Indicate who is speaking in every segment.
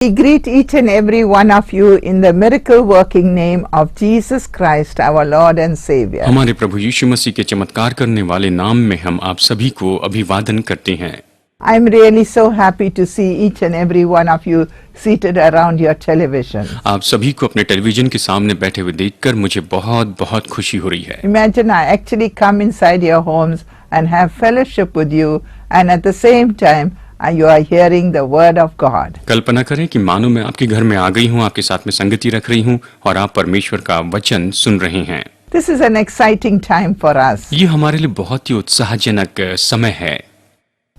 Speaker 1: We greet each and every one of you in the miracle working name of Jesus Christ, our Lord and Savior.
Speaker 2: हमारे प्रभु यीशु मसीह के चमत्कार करने वाले नाम में हम आप सभी को अभिवादन करते हैं।
Speaker 1: I'm really so happy to see each and every one of you seated around your television.
Speaker 2: आप सभी को अपने टेलीविजन के सामने बैठे हुए देखकर मुझे बहुत बहुत खुशी हो रही है।
Speaker 1: Imagine I actually come inside your homes and have fellowship with you, and at the same time you are hearing the word of God.
Speaker 2: कल्पना करें कि मानो मैं आपके घर में आ गई हूँ, आपके साथ में संगति रख रही हूँ और आप परमेश्वर का वचन सुन रहे हैं।
Speaker 1: This is an exciting time for us.
Speaker 2: ये हमारे लिए बहुत ही उत्साहजनक समय है।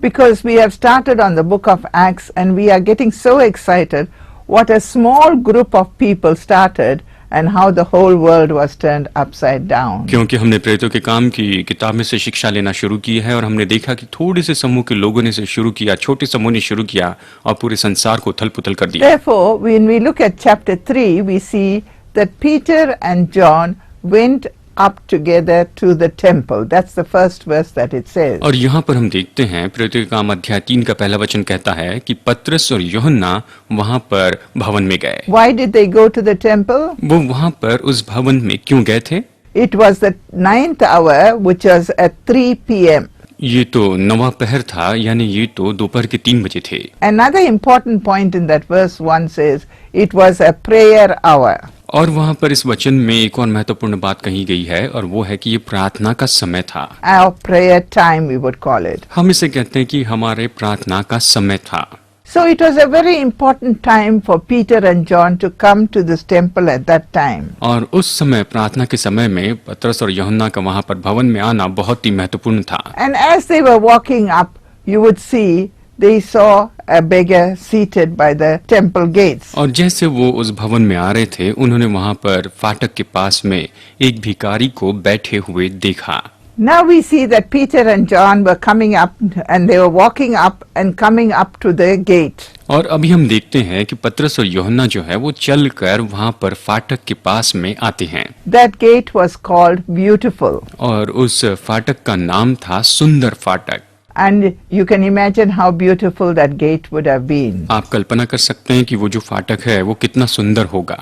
Speaker 1: Because we have started on the book of Acts and we are getting so excited what a small group of people started and how the whole world was turned upside down.
Speaker 2: क्योंकि हमने प्रेरितों के काम की किताब में से शिक्षा लेना शुरू की है और हमने देखा कि थोड़े से समूह के लोगों ने इसे शुरू किया, छोटे समूह ने शुरू किया और पूरे संसार को उथल-पुथल कर दिया।
Speaker 1: Therefore, when we look at chapter 3, we see that Peter and John went up together to the temple. That's the first verse that it says.
Speaker 2: और यहाँ पर हम देखते हैं प्रेरितों के काम अध्याय 3 का पहला वचन कहता है कि पतरस और यूहन्ना वहाँ पर भवन में गए।
Speaker 1: Why did they go to the temple?
Speaker 2: वो वहाँ पर उस भवन में क्यों गए थे?
Speaker 1: It was the 9th hour, which was at 3 p.m.
Speaker 2: ये तो नवा पहर था, यानी ये तो दोपहर के 3 बजे थे।
Speaker 1: Another important point in that verse 1 says it was a prayer hour.
Speaker 2: और वहाँ पर इस वचन में एक और महत्वपूर्ण बात कही गई है और वो है कि ये प्रार्थना का समय था।
Speaker 1: Our prayer time, we would call it.
Speaker 2: हम इसे कहते हैं कि हमारे प्रार्थना का समय था।
Speaker 1: So it was a very important time for Peter and John to come to this temple at that time.
Speaker 2: और उस समय प्रार्थना के समय में पतरस और यूहन्ना का वहाँ पर भवन में आना बहुत ही महत्वपूर्ण था।
Speaker 1: And as they were walking up, you would see they saw a beggar seated by the temple gates.
Speaker 2: और जैसे वो उस भवन में आ रहे थे, उन्होंने वहाँ पर फाटक के पास में एक भिखारी को बैठे हुए देखा।
Speaker 1: Now we see that Peter and John were coming up and they were walking up and coming up to the gate.
Speaker 2: और अभी हम देखते हैं कि पतरस और यूहन्ना जो है वो चलकर वहाँ पर फाटक के पास में आते हैं।
Speaker 1: That gate was called Beautiful.
Speaker 2: और उस फाटक का नाम था सुंदर फाटक।
Speaker 1: And you can imagine how beautiful that gate would have been.
Speaker 2: आप कल्पना कर सकते हैं कि वो जो फाटक है वो कितना सुंदर होगा।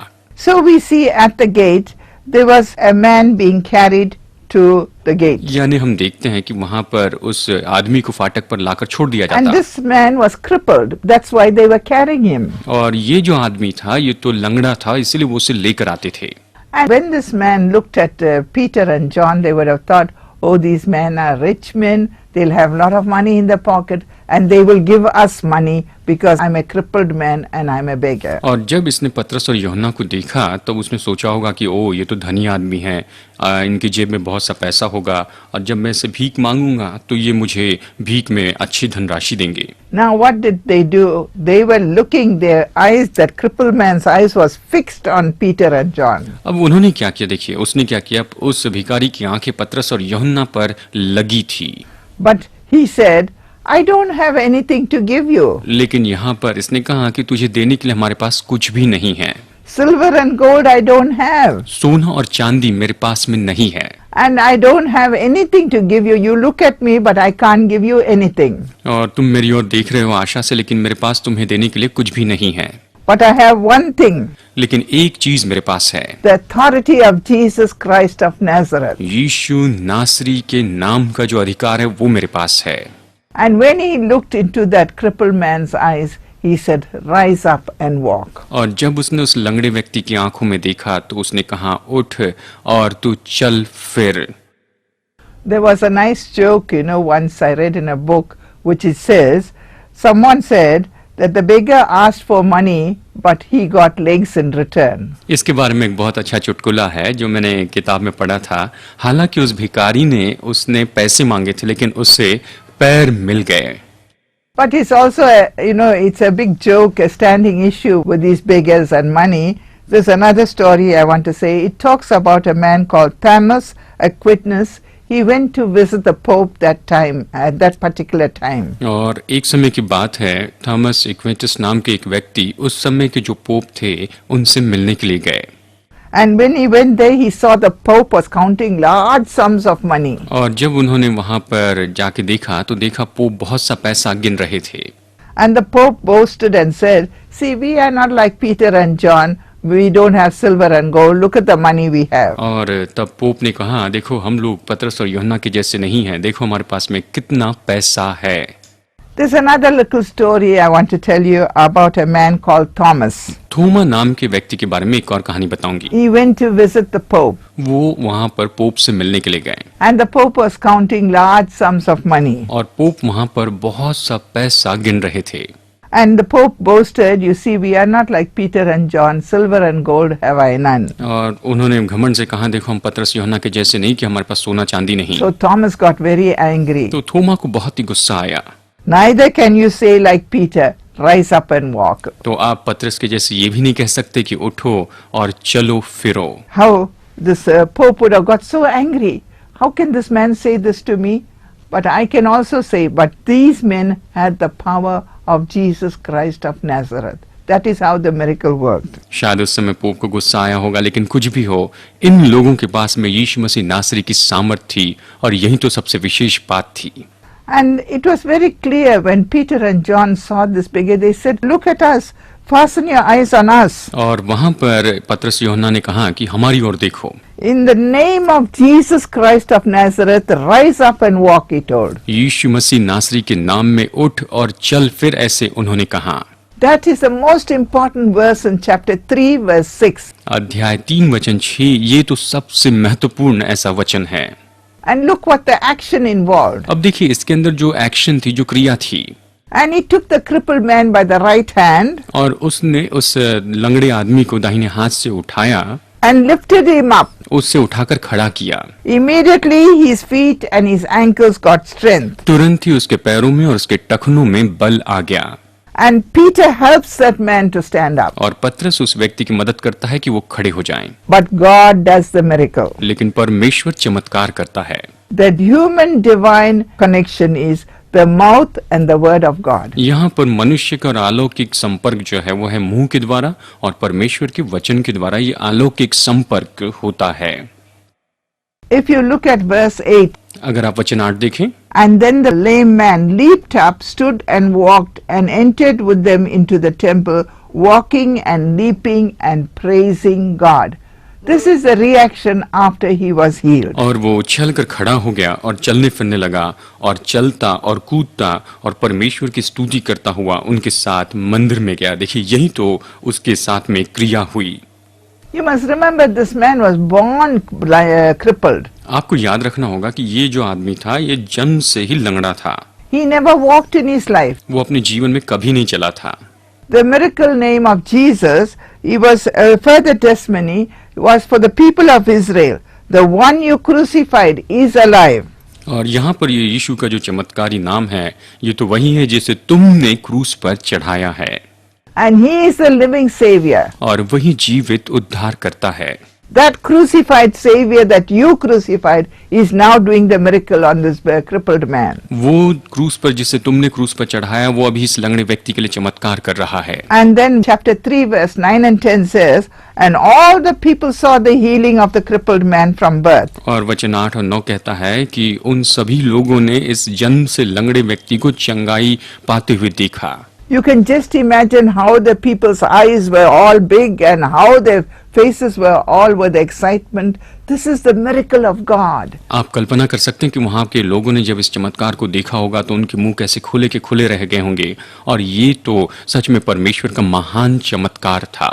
Speaker 1: So we see at the gate there was a man being carried to the gate.
Speaker 2: यानी हम देखते हैं कि वहाँ पर उस आदमी को फाटक पर लाकर छोड़ दिया
Speaker 1: And
Speaker 2: जाता।
Speaker 1: this man was crippled. That's why they were carrying him.
Speaker 2: और ये जो आदमी था ये तो लंगड़ा था, इसलिए वो उसे लेकर आते थे।
Speaker 1: And when this man looked at Peter and John, they would have thought, oh, these men are rich men. They'll have a lot of money in their pocket and they will give us money because I'm a crippled man and I'm a beggar.
Speaker 2: और जब इसने पतरस और यूहन्ना को देखा तब उसने सोचा होगा कि ओ ये तो धनी आदमी है, इनकी जेब में बहुत सा पैसा होगा और जब मैं इसे भीख मांगूंगा तो ये मुझे भीख में अच्छी धनराशि देंगे।
Speaker 1: Now what did they do? They were looking, their eyes, that crippled man's eyes was fixed on Peter and John.
Speaker 2: अब उन्होंने क्या किया, देखिए उसने क्या किया, उस भिखारी की आंखें पतरस और यूहन्ना पर लगी थी।
Speaker 1: But he said, I don't have anything to give you.
Speaker 2: लेकिन यहाँ पर इसने कहा कि तुझे देने के लिए हमारे पास कुछ भी नहीं है।
Speaker 1: Silver and gold I don't have.
Speaker 2: सोना और चांदी मेरे पास में नहीं है।
Speaker 1: And I don't have anything to give you. You look at me, but I can't give you anything.
Speaker 2: और तुम मेरी ओर देख रहे हो आशा से, लेकिन मेरे पास तुम्हें देने के लिए कुछ भी नहीं है।
Speaker 1: But I have one thing.
Speaker 2: लेकिन एक चीज मेरे पास है।
Speaker 1: The authority of Jesus Christ of Nazareth.
Speaker 2: यीशु नासरी के नाम का जो अधिकार है वो मेरे पास है।
Speaker 1: And when he looked into that crippled man's eyes, he said, rise up and walk.
Speaker 2: और जब उसने उस लंगड़े व्यक्ति की आंखों में देखा तो उसने कहा, उठ और तू चल फिर।
Speaker 1: There was a nice joke, once I read in a book, which it says, someone said that the beggar asked for money, but he got legs in return.
Speaker 2: इसके बारे में एक बहुत अच्छा चुटकुला है जो मैंने किताब में पढ़ा था। हालांकि उस भिखारी ने उसने पैसे मांगे थे लेकिन उससे पैर मिल गए।
Speaker 1: But it's also, it's a big joke, a standing issue with these beggars and money. There's another story I want to say. It talks about a man called Thomas Aquinas. He went to visit the Pope that time, at that particular time.
Speaker 2: और एक समय की बात है, Thomas एक्विंटस नाम के एक व्यक्ति उस समय के जो पोप थे उनसे मिलने के लिए गए।
Speaker 1: And when he went there, he saw the Pope was counting large sums of money.
Speaker 2: और जब उन्होंने वहाँ पर जाके देखा तो देखा पोप बहुत सा पैसा गिन रहे थे।
Speaker 1: And the Pope boasted and said, see, we are not like Peter and John. We don't have silver and gold. Look at the money we have.
Speaker 2: और तब पोप ने कहा, देखो हम लोग पतरस और यूहन्ना के जैसे नहीं हैं, देखो हमारे पास में कितना पैसा है।
Speaker 1: There's another little story I want to tell you about a man called Thomas.
Speaker 2: थोमा नाम के व्यक्ति के बारे में एक और कहानी बताऊंगी।
Speaker 1: He went to visit the Pope.
Speaker 2: वो वहाँ पर पोप से मिलने के लिए गए।
Speaker 1: And the Pope was counting large sums of money.
Speaker 2: और पोप वहाँ पर बहुत सा पैसा गिन रहे थे।
Speaker 1: And the Pope boasted, you see, we are not like Peter and John, silver and gold have I none.
Speaker 2: और उन्होंने घमंड से कहा, देखो हम पतरस यूहन्ना के जैसे नहीं कि हमारे पास सोना चांदी नहीं।
Speaker 1: So Thomas got very angry.
Speaker 2: तो थोमा को बहुत ही गुस्सा आया।
Speaker 1: Neither can you say like Peter, rise up and walk.
Speaker 2: तो आप पतरस के जैसे ये भी नहीं कह सकते कि उठो और चलो फिरो।
Speaker 1: How this Pope would have got so angry. How can this man say this to me? But I can also say, but these men had the power of Jesus Christ of Nazareth. That is how the miracle worked.
Speaker 2: शायद उस समय pope को गुस्सा आया होगा, लेकिन कुछ भी हो, इन लोगों के पास में यीशु मसीह नासरी की सामर्थ थी और यही तो सबसे विशेष बात थी।
Speaker 1: And it was very clear when Peter and John saw this figure, they said, look at us, fasten your eyes on us.
Speaker 2: और वहां पर पतरस यूहन्ना ने कहा कि हमारी ओर देखो।
Speaker 1: In the name of Jesus Christ of Nazareth, rise up and walk, he told.
Speaker 2: यीशु मसीह नासरी के नाम में उठ और चल फिर, ऐसे उन्होंने कहा।
Speaker 1: That is the most important verse in chapter 3 verse 6.
Speaker 2: अध्याय 3 वचन 6, ये तो सबसे महत्वपूर्ण ऐसा वचन है।
Speaker 1: And look what the action involved.
Speaker 2: अब देखिए इसके अंदर जो एक्शन थी, जो क्रिया थी।
Speaker 1: And he took the crippled man by the right hand
Speaker 2: और उसने उस लंगड़े आदमी को दाहिने हाथ से उठाया,
Speaker 1: and lifted him up.
Speaker 2: उससे उठाकर खड़ा किया।
Speaker 1: Immediately his feet and his ankles got strength.
Speaker 2: तुरंत ही उसके पैरों में और उसके टखनों में बल आ गया।
Speaker 1: And Peter helps that man to stand up.
Speaker 2: और पतरस उस व्यक्ति की मदद करता है कि वो खड़े हो जाएं।
Speaker 1: But God does the miracle.
Speaker 2: लेकिन परमेश्वर चमत्कार करता है।
Speaker 1: That human divine connection is the mouth and the word of God.
Speaker 2: यहाँ पर मनुष्य का और अलौकिक संपर्क जो है वो है मुंह के द्वारा और परमेश्वर के वचन के द्वारा ये अलौकिक संपर्क होता है।
Speaker 1: If you look at verse 8,
Speaker 2: अगर आप वचन 8 देखें,
Speaker 1: and then the lame man leaped up, stood and walked, and entered with them into the temple, walking and leaping and praising God. This is the reaction after he was healed.
Speaker 2: और वो उछल कर खड़ा हो गया और चलने फिरने लगा और चलता और कूदता और परमेश्वर की स्तुति करता हुआ उनके साथ मंदिर में गया। देखिए यही तो उसके साथ में क्रिया हुई।
Speaker 1: You must remember this man was born crippled.
Speaker 2: आपको याद रखना होगा कि ये जो आदमी था ये जन्म से ही लंगड़ा था।
Speaker 1: He never walked in his life.
Speaker 2: वो अपने जीवन में कभी नहीं चला था।
Speaker 1: The miracle name of Jesus, he was further testimony, was for the people of Israel. The one you crucified is alive.
Speaker 2: और यहाँ पर ये यीशु का जो चमत्कारी नाम है, ये तो वही है जिसे तुमने क्रूस पर चढ़ाया है।
Speaker 1: And he is the living savior.
Speaker 2: और वही जीवित उद्धार करता है।
Speaker 1: That crucified savior that you crucified is now doing the miracle on this crippled man.
Speaker 2: वो क्रूस पर जिसे तुमने क्रूस पर चढ़ाया, वो अभी इस लंगड़े व्यक्ति के लिए चमत्कार कर रहा है।
Speaker 1: And then chapter 3 verse 9 and 10 says, and all the people saw the healing of the crippled man from birth.
Speaker 2: और वचन 8 और 9 कहता है कि उन सभी लोगों ने इस जन्म से लंगड़े व्यक्ति को चंगाई पाते हुए देखा।
Speaker 1: You can just imagine how the people's eyes were all big and how their faces were all with excitement. This is the miracle of God.
Speaker 2: आप कल्पना कर सकते हैं कि वहाँ के लोगों ने जब इस चमत्कार को देखा होगा तो उनके मुंह कैसे खुले के खुले रह गए होंगे, और ये तो सच में परमेश्वर का महान चमत्कार था।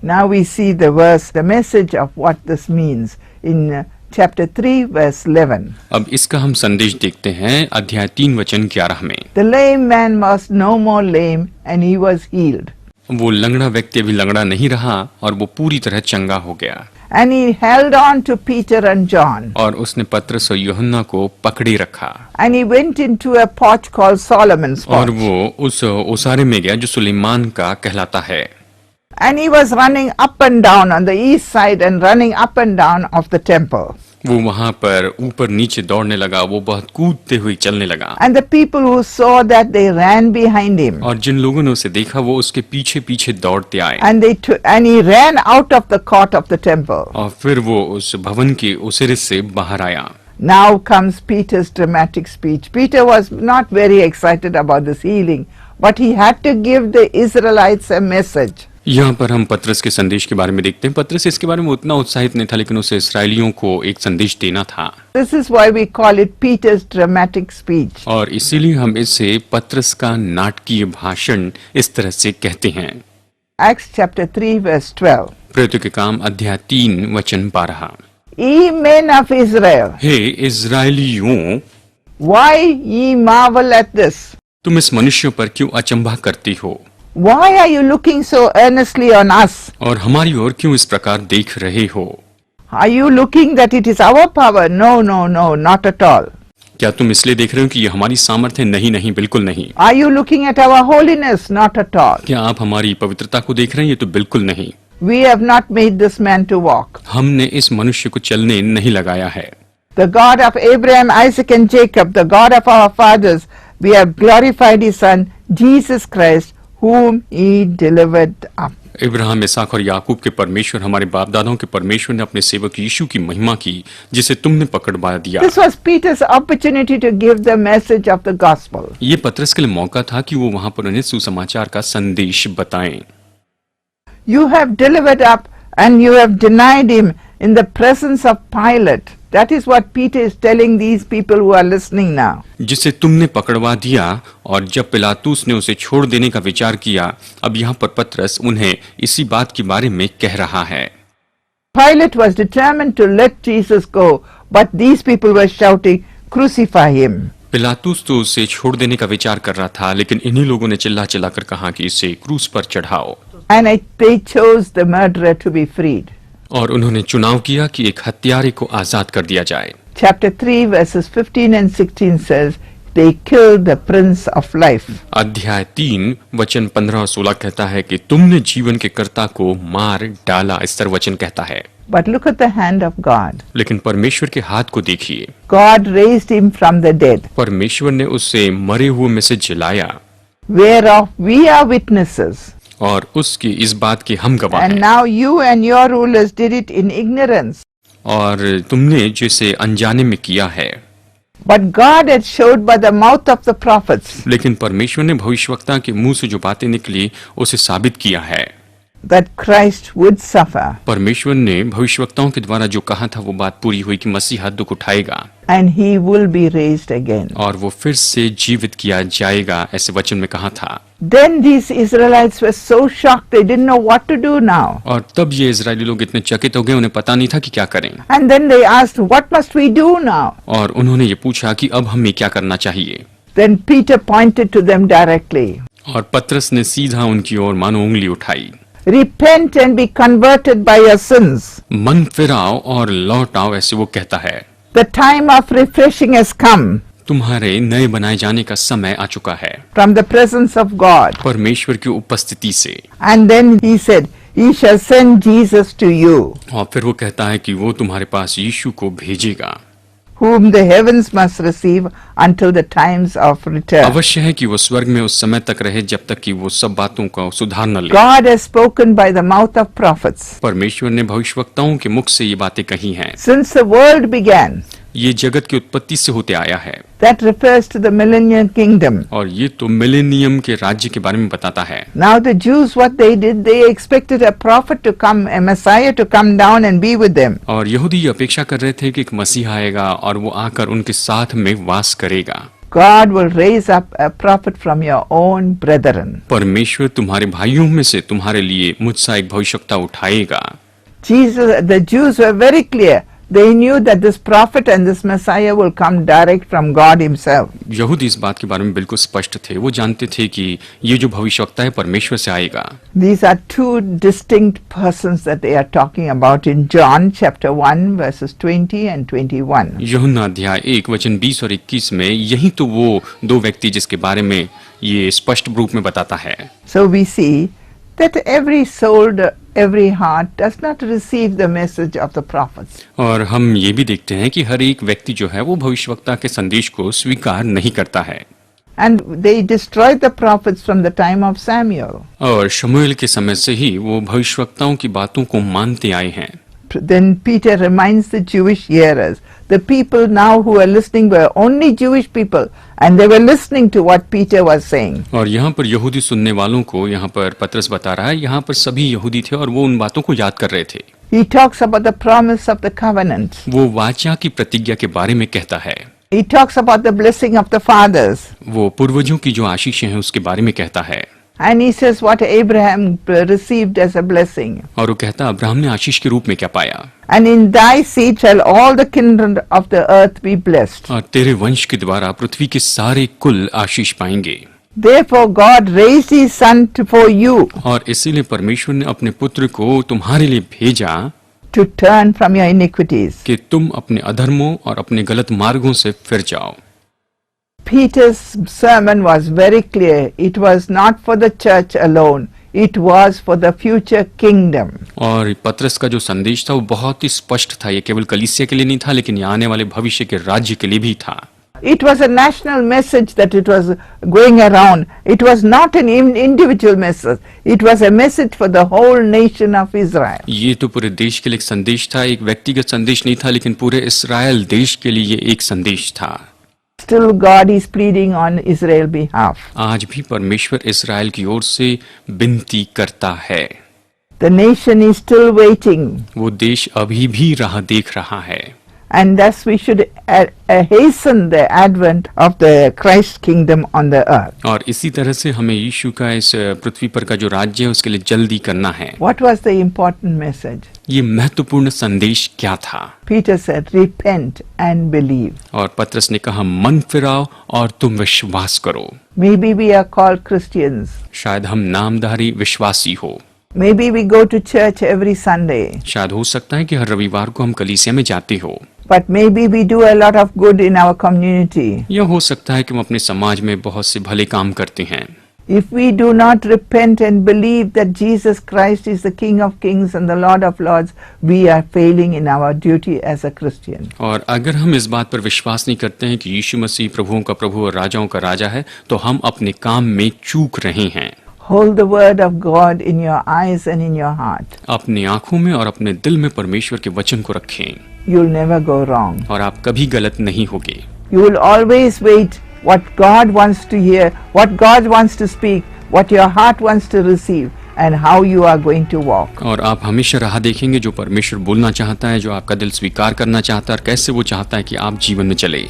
Speaker 1: Now we see the verse, the message of what this means in chapter 3 verse 11.
Speaker 2: अब इसका हम संदेश देखते हैं अध्याय 3 वचन 11 में।
Speaker 1: The lame man was no more lame and he was healed.
Speaker 2: वो लंगड़ा व्यक्ति अभी लंगड़ा नहीं रहा और वो पूरी तरह चंगा हो गया।
Speaker 1: And he held on to Peter and John.
Speaker 2: और उसने पतरस और यूहन्ना को पकड़े रखा।
Speaker 1: And he went into a porch called Solomon's porch.
Speaker 2: और वो उस ओसारे में गया जो सुलेमान का कहलाता है।
Speaker 1: And he was running up and down on the east side and running up and down of the temple.
Speaker 2: वो वहाँ पर ऊपर नीचे दौड़ने लगा, वो बहुत कूदते हुए चलने लगा।
Speaker 1: And the people who saw that, they ran behind him.
Speaker 2: और जिन लोगों ने उसे देखा वो उसके पीछे पीछे दौड़ते आए।
Speaker 1: And he ran out of the court of the temple.
Speaker 2: और फिर वो उस भवन के ओसारे से बाहर आया।
Speaker 1: Now comes Peter's dramatic speech. Peter was not very excited about this healing, but he had to give the Israelites a message.
Speaker 2: यहाँ पर हम पतरस के संदेश के बारे में देखते हैं। पतरस इसके बारे में उतना उत्साहित नहीं था, लेकिन उसे इसराइलियों को एक संदेश देना था।
Speaker 1: This is why we call it Peter's dramatic speech.
Speaker 2: और इसीलिए हम इसे पतरस का नाटकीय भाषण इस तरह से कहते हैं।
Speaker 1: Acts chapter 3 verse 12.
Speaker 2: प्रेरितों के काम अध्याय 3 वचन 12।
Speaker 1: Ye men of Israel,
Speaker 2: hey इज़राइलियों,
Speaker 1: why ye marvel at this?
Speaker 2: तुम इस मनुष्य पर क्यों अचंभा करती हो,
Speaker 1: Why are you looking so earnestly on us?
Speaker 2: और हमारी ओर क्यों इस प्रकार देख रहे हो?
Speaker 1: Are you looking that it is our power? No, no, no, not at all.
Speaker 2: क्या तुम इसलिए देख रहे हो कि ये हमारी सामर्थ्य है? नहीं नहीं, बिल्कुल नहीं।
Speaker 1: Are you looking at our holiness? Not at all.
Speaker 2: क्या आप हमारी पवित्रता को देख रहे हैं? ये तो बिल्कुल नहीं।
Speaker 1: We have not made this man to walk.
Speaker 2: हमने इस मनुष्य को चलने नहीं लगाया है।
Speaker 1: The God of Abraham, Isaac and Jacob, the God of our fathers, we have glorified his son, Jesus Christ, whom he delivered up.
Speaker 2: Ibrahim, इसहाक और याकूब के परमेश्वर, हमारे बाप दादाओं के परमेश्वर ने अपने सेवक यीशु की महिमा की, जिसे तुमने पकड़वा दिया।
Speaker 1: This was Peter's opportunity to give the message of the gospel.
Speaker 2: ये पतरस के लिए मौका था कि वो वहां पर उन्हें सुसमाचार का संदेश बताएं।
Speaker 1: You have delivered up and you have denied him in the presence of Pilate. That is what Peter is telling these people who are listening now.
Speaker 2: जिसे तुमने पकड़वा दिया, और जब पिलातुस ने उसे छोड़ देने का विचार किया, अब यहाँ पर पतरस उन्हें इसी बात के बारे में कह रहा है।
Speaker 1: Pilate was determined to let Jesus go, but these people were shouting, "Crucify him!"
Speaker 2: पिलातुस तो उसे छोड़ देने का विचार कर रहा था, लेकिन इन्हीं लोगों ने चिल्ला चिल्लाकर कहा कि इसे क्रूस पर चढ़ाओ।
Speaker 1: And they chose the murderer to be freed.
Speaker 2: और उन्होंने चुनाव किया कि एक हत्यारे को आजाद कर दिया जाए।
Speaker 1: Chapter 3 verses 15 and 16 says, they killed the Prince of Life.
Speaker 2: अध्याय 3 वचन 15 और 16 कहता है कि तुमने जीवन के कर्ता को मार डाला, इस तरह वचन कहता है।
Speaker 1: But look at the hand of God.
Speaker 2: लेकिन परमेश्वर के हाथ को देखिए।
Speaker 1: God raised him from the dead,
Speaker 2: परमेश्वर ने उसे मरे हुए में से जिलाया,
Speaker 1: whereof we are witnesses.
Speaker 2: और उसकी इस बात की हम गवाह
Speaker 1: And
Speaker 2: हैं।
Speaker 1: now you and your rulers did it in ignorance.
Speaker 2: और तुमने जिसे अनजाने में किया है,
Speaker 1: But God had showed by the mouth of the prophets
Speaker 2: लेकिन परमेश्वर ने भविष्यवक्ता के मुंह से जो बातें निकली उसे साबित किया है।
Speaker 1: that Christ would suffer,
Speaker 2: परमेश्वर ने भविष्यवक्ताओं के द्वारा जो कहा था वो बात पूरी हुई कि मसीहा दुख उठाएगा
Speaker 1: and he will be raised again.
Speaker 2: और वो फिर से जीवित किया जाएगा, ऐसे वचन में कहा था।
Speaker 1: Then these Israelites were so shocked they didn't know what to do now.
Speaker 2: और तब ये इजरायली लोग इतने चकित हो गए, उन्हें पता नहीं था कि क्या करें।
Speaker 1: And then they asked, what must we do now?
Speaker 2: और उन्होंने ये पूछा कि अब हमें क्या करना चाहिए।
Speaker 1: Then Peter pointed to them directly.
Speaker 2: और पतरस ने सीधा उनकी ओर मानो उंगली उठाई।
Speaker 1: Repent and be converted by your sins.
Speaker 2: मन फिराओ और लौट आओ, ऐसे वो कहता है।
Speaker 1: The time of refreshing has come
Speaker 2: तुम्हारे नए बनाए जाने का समय आ चुका है
Speaker 1: from the presence of God.
Speaker 2: परमेश्वर की उपस्थिति से।
Speaker 1: And then he said, he shall send Jesus to you,
Speaker 2: और फिर वो कहता है कि वो तुम्हारे पास यीशु को भेजेगा,
Speaker 1: whom the heavens must receive until the times of return.
Speaker 2: अवश्य है कि वो स्वर्ग में उस समय तक रहे जब तक कि वो सब बातों का सुधार न ले।
Speaker 1: God has spoken by the mouth of prophets.
Speaker 2: परमेश्वर ने भविष्यवक्ताओं के मुख से ये बातें कही हैं।
Speaker 1: Since the world began,
Speaker 2: ये जगत की उत्पत्ति से होते आया है,
Speaker 1: that refers to the millennium kingdom.
Speaker 2: और ये तो मिलेनियम के राज्य के बारे में बताता है।
Speaker 1: Now the Jews, what they did, they expected a prophet to come, a Messiah to come down and be with them.
Speaker 2: और यहूदी ये अपेक्षा कर रहे थे कि एक मसीहा आएगा और वो आकर उनके साथ में वास करेगा।
Speaker 1: God will raise up a prophet from your own brethren.
Speaker 2: परमेश्वर तुम्हारे भाइयों में से तुम्हारे लिए मुझसा एक भविष्यवक्ता उठाएगा।
Speaker 1: The Jews were very clear. They knew that this prophet and this Messiah will come direct from God himself.
Speaker 2: यहूदी इस बात के बारे में बिल्कुल स्पष्ट थे, वो जानते थे कि ये जो भविष्यवक्ता है परमेश्वर से आएगा।
Speaker 1: These are two distinct persons that they are talking about in John chapter 1 verses 20 and 21.
Speaker 2: यूहन्ना अध्याय 1 वचन 20 और 21 में यही तो वो दो व्यक्ति जिसके बारे में ये स्पष्ट रूप में बताता है।
Speaker 1: So we see that every soul, every heart does not receive the message of the prophets.
Speaker 2: और हम ये भी देखते हैं कि हर एक व्यक्ति जो है वो भविष्यवक्ता के संदेश को स्वीकार नहीं करता है।
Speaker 1: And they destroyed the prophets from the time of Samuel.
Speaker 2: और शमूएल के समय से ही वो भविष्यवक्ताओं की बातों को मानते आए हैं।
Speaker 1: Then Peter reminds the Jewish hearers the people now who were listening were only Jewish people, and they were listening to what Peter was saying.
Speaker 2: और यहाँ पर यहूदी सुनने वालों को यहाँ पर पतरस बता रहा है, यहाँ पर सभी यहूदी थे और वो उन बातों को याद कर रहे थे।
Speaker 1: He talks about the promise of the covenant.
Speaker 2: वो वाचा की प्रतिज्ञा के बारे में कहता है।
Speaker 1: He talks about the blessing of the fathers.
Speaker 2: वो पूर्वजों की जो आशीषें हैं उसके बारे में कहता है।
Speaker 1: And he says what Abraham received as a blessing.
Speaker 2: और वो कहता अब्राहम ने आशीष के रूप में क्या पाया।
Speaker 1: And in thy seed shall all the kindred of the earth be blessed.
Speaker 2: और तेरे वंश के द्वारा पृथ्वी के सारे कुल आशीष पाएंगे।
Speaker 1: Therefore God raised his son for you
Speaker 2: और इसीलिए परमेश्वर ने अपने पुत्र को तुम्हारे लिए भेजा
Speaker 1: to turn from your iniquities.
Speaker 2: कि तुम अपने अधर्मों और अपने गलत मार्गों से फिर जाओ।
Speaker 1: Peter's sermon was very clear. It was not for the church alone. It was for the future kingdom.
Speaker 2: और पतरस का जो संदेश था वो बहुत ही स्पष्ट था। ये केवल कलीसिया के लिए नहीं था, लेकिन ये आने वाले भविष्य के राज्य के लिए भी था।
Speaker 1: It was a national message that it was going around. It was not an individual message. It was a message for the whole nation of Israel.
Speaker 2: ये तो पूरे देश के लिए एक संदेश था, एक व्यक्तिगत संदेश नहीं था, लेकिन पूरे इस्राएल देश के लिए ये एक संदेश था।
Speaker 1: Still God is pleading on Israel's behalf.
Speaker 2: आज भी परमेश्वर इस्राएल की ओर से विनती करता है।
Speaker 1: The nation is still waiting,
Speaker 2: वो देश अभी भी राह देख रहा है।
Speaker 1: and thus we should hasten the advent of the Christ kingdom on the earth.
Speaker 2: और इसी तरह से हमें यीशु का इस पृथ्वी पर का जो राज्य है उसके लिए जल्दी करना है।
Speaker 1: What was the important message?
Speaker 2: ये महत्वपूर्ण संदेश क्या था?
Speaker 1: Peter said, repent and believe.
Speaker 2: और पतरस ने कहा मन फिराओ और तुम विश्वास करो।
Speaker 1: Maybe we are called Christians.
Speaker 2: शायद हम नामधारी विश्वासी हो।
Speaker 1: Maybe we go to church every Sunday.
Speaker 2: शायद हो सकता है कि हर रविवार को हम कलीसिया में जाते हो।
Speaker 1: But maybe we do a lot of good in our community.
Speaker 2: या हो सकता है कि हम अपने समाज में बहुत से भले काम करते हैं।
Speaker 1: If we do not repent and believe that Jesus Christ is the King of Kings and the Lord of Lords, we are failing in our duty as a Christian.
Speaker 2: और अगर हम इस बात पर विश्वास नहीं करते हैं कि यीशु मसीह प्रभुओं का प्रभु और राजाओं का राजा है, तो हम अपने काम में चूक रहे हैं।
Speaker 1: Hold the word of God in your eyes and in your heart.
Speaker 2: अपनी आंखों में और अपने दिल में परमेश्वर के वचन को रखें।
Speaker 1: You'll never go wrong.
Speaker 2: और आप कभी गलत नहीं होगे।
Speaker 1: You will always wait what God wants to hear, what God wants to speak, what your heart wants to receive, and how you are going to walk.
Speaker 2: और आप हमेशा राह देखेंगे जो परमेश्वर बोलना चाहता है, जो आपका दिल स्वीकार करना चाहता है और कैसे वो चाहता है कि आप जीवन में चले।